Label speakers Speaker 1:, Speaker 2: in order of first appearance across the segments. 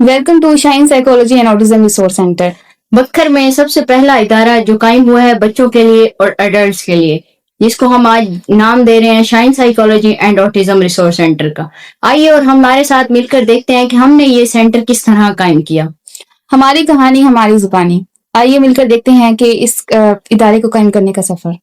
Speaker 1: Welcome to shine psychology and autism resource centre.
Speaker 2: Bhakkar में सबसे पहला इदारा जो कायम हुआ है बच्चों के लिए और एडल्ट्स के लिए, जिसको हम आज नाम दे रहे हैं shine psychology and autism resource centre का। आइए और हमारे साथ मिलकर देखते हैं कि हमने ये सेंटर किस तरह कायम किया।
Speaker 1: हमारी कहानी हमारी जुबानी। आइए मिलकर देखते हैं कि इस इदारे को कायम करने का सफर।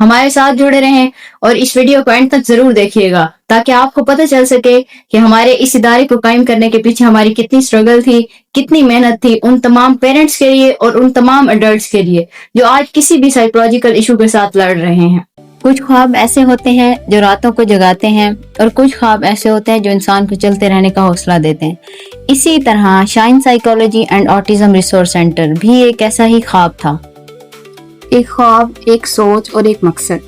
Speaker 2: हमारे साथ जुड़े रहें और इस वीडियो को एंड तक जरूर देखिएगा ताकि आपको पता चल सके कि हमारे इस इदारे को कायम करने के पीछे हमारी कितनी स्ट्रगल थी, कितनी मेहनत थी, उन तमाम पेरेंट्स के लिए और उन तमाम एडल्ट्स के लिए जो आज किसी भी साइकोलॉजिकल इशू के साथ लड़ रहे हैं। कुछ ख्वाब ऐसे होते हैं जो रातों को जगाते हैं और कुछ ख्वाब ऐसे होते हैं जो इंसान को चलते रहने का हौसला देते हैं। इसी तरह shine psychology and autism resource centre भी एक ऐसा ही ख्वाब था।
Speaker 1: एक ख्वाब, एक सोच और एक मकसद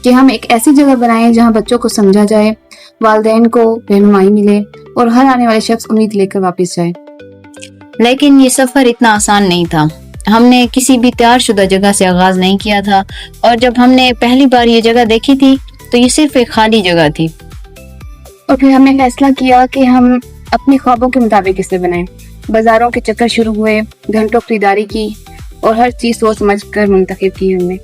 Speaker 1: कि हम एक ऐसी जगह बनाएं जहां बच्चों को समझा जाए, वालिदैन को रहनुमाई मिले और हर आने वाले शख्स उम्मीद लेकर वापस जाए।
Speaker 2: लेकिन ये सफर इतना आसान नहीं था। हमने किसी भी तैयारशुदा जगह से आगाज नहीं किया था और जब हमने पहली बार ये जगह देखी थी तो ये सिर्फ एक खाली जगह थी।
Speaker 1: और फिर हमने फैसला किया कि हम अपने ख्वाबों के मुताबिक इसे बनाएं। बाजारों के चक्कर शुरू हुए, घंटों खरीदारी की और हर चीज सोच समझ कर मुंतखब की हमने।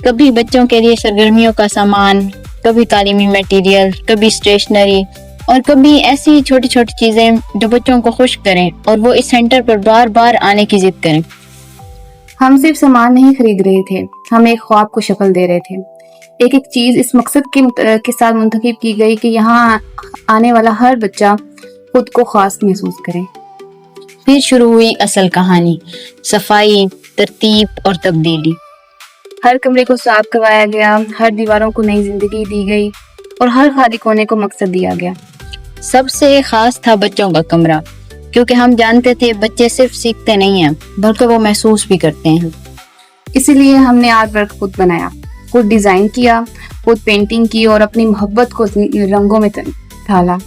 Speaker 2: कभी बच्चों के लिए सरगर्मियों का सामान, कभी तालीमी मटेरियल, कभी स्टेशनरी और कभी ऐसी छोटी छोटी चीजें जो बच्चों को खुश करें और वो इस सेंटर पर बार बार आने की जिद करें।
Speaker 1: हम सिर्फ सामान नहीं खरीद रहे थे, हम एक ख्वाब को शक्ल दे रहे थे। एक एक चीज इस मकसद के साथ मुंतखब की गई कि यहाँ आने वाला हर बच्चा खुद को खास महसूस करे।
Speaker 2: फिर शुरू हुई असल कहानी, सफाई, तरतीब और तब्दीली।
Speaker 1: हर कमरे को साफ करवाया गया, हर दीवारों को नई जिंदगी दी गई और हर खाली कोने को मकसद दिया गया।
Speaker 2: सबसे खास था बच्चों का कमरा, क्योंकि हम जानते थे बच्चे सिर्फ सीखते नहीं हैं बल्कि वो महसूस भी करते हैं।
Speaker 1: इसीलिए हमने आर्ट वर्क खुद बनाया, खुद डिजाइन किया, खुद पेंटिंग की और अपनी मोहब्बत को रंगों में ढाला।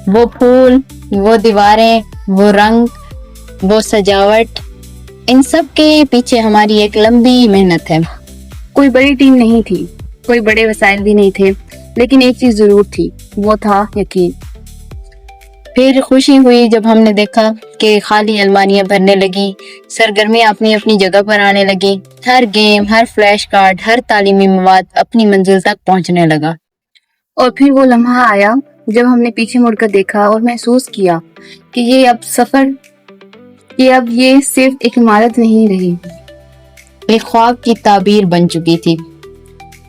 Speaker 2: वो फूल, वो दीवारें, वो रंग, वो सजावट, इन सब के पीछे हमारी एक लंबी मेहनत है।
Speaker 1: कोई बड़ी टीम नहीं थी, कोई बड़े वसाइल भी नहीं थे, लेकिन एक चीज जरूर थी, वो था यकीन।
Speaker 2: फिर खुशी हुई जब हमने देखा कि खाली अलमारियां भरने लगी, सरगर्मियां अपनी अपनी जगह पर आने लगी, हर गेम, हर फ्लैश कार्ड, हर तालीमी मवाद अपनी मंजिल तक पहुंचने लगा।
Speaker 1: और फिर वो लम्हा आया जब हमने पीछे मुड़कर देखा और महसूस किया कि ये सिर्फ एक इमारत नहीं रही,
Speaker 2: एक ख्वाब की ताबीर बन चुकी थी।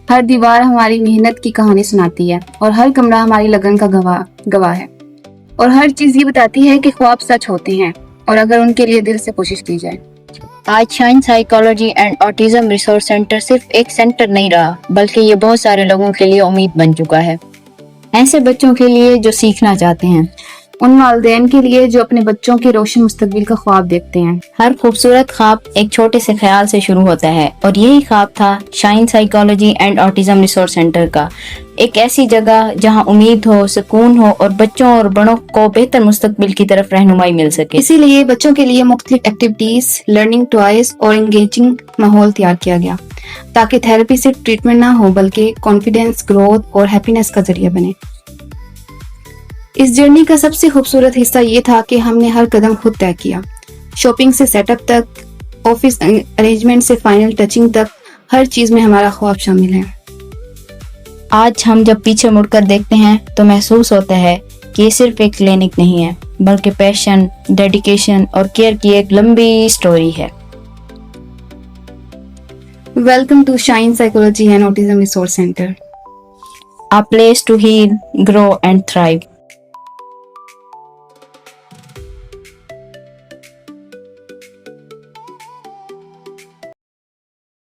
Speaker 1: हर दीवार हमारी मेहनत की कहानी सुनाती है और हर कमरा हमारी लगन का गवाह है और हर चीज ये बताती है कि ख्वाब सच होते हैं और अगर उनके लिए दिल से कोशिश की जाए।
Speaker 2: आज shine psychology and autism resource centre सिर्फ एक सेंटर नहीं रहा, बल्कि ये बहुत सारे लोगों के लिए उम्मीद बन चुका है। ऐसे बच्चों के लिए जो सीखना चाहते हैं,
Speaker 1: उन वालिदैन के लिए जो अपने बच्चों के रोशन मुस्तकबिल का ख्वाब देखते हैं।
Speaker 2: हर खूबसूरत ख्वाब एक छोटे से ख्याल से शुरू होता है और यही ख्वाब था shine psychology and autism resource centre का। एक ऐसी जगह जहां उम्मीद हो, सुकून हो और बच्चों और बड़ों को बेहतर मुस्तकबिल की तरफ रहनुमाई मिल सके।
Speaker 1: इसीलिए बच्चों के लिए मुख्तलिफ एक्टिविटीज, लर्निंग टॉयज और एंगेजिंग माहौल तैयार किया गया ताकि थेरेपी सिर्फ ट्रीटमेंट ना हो बल्कि कॉन्फिडेंस, ग्रोथ और हैप्पीनेस का जरिया बने। इस जर्नी का सबसे खूबसूरत हिस्सा ये था कि हमने हर कदम खुद तय किया। शॉपिंग से सेटअप तक, ऑफिस अरेंजमेंट से फाइनल टचिंग तक, हर चीज में हमारा ख्वाब शामिल है।
Speaker 2: आज हम जब पीछे मुड़कर देखते हैं तो महसूस होता है कि ये सिर्फ एक क्लिनिक नहीं है, बल्कि पैशन, डेडिकेशन और केयर की एक लंबी स्टोरी है।
Speaker 1: Welcome to shine psychology and autism resource Centre,
Speaker 2: A place to heal, grow and thrive.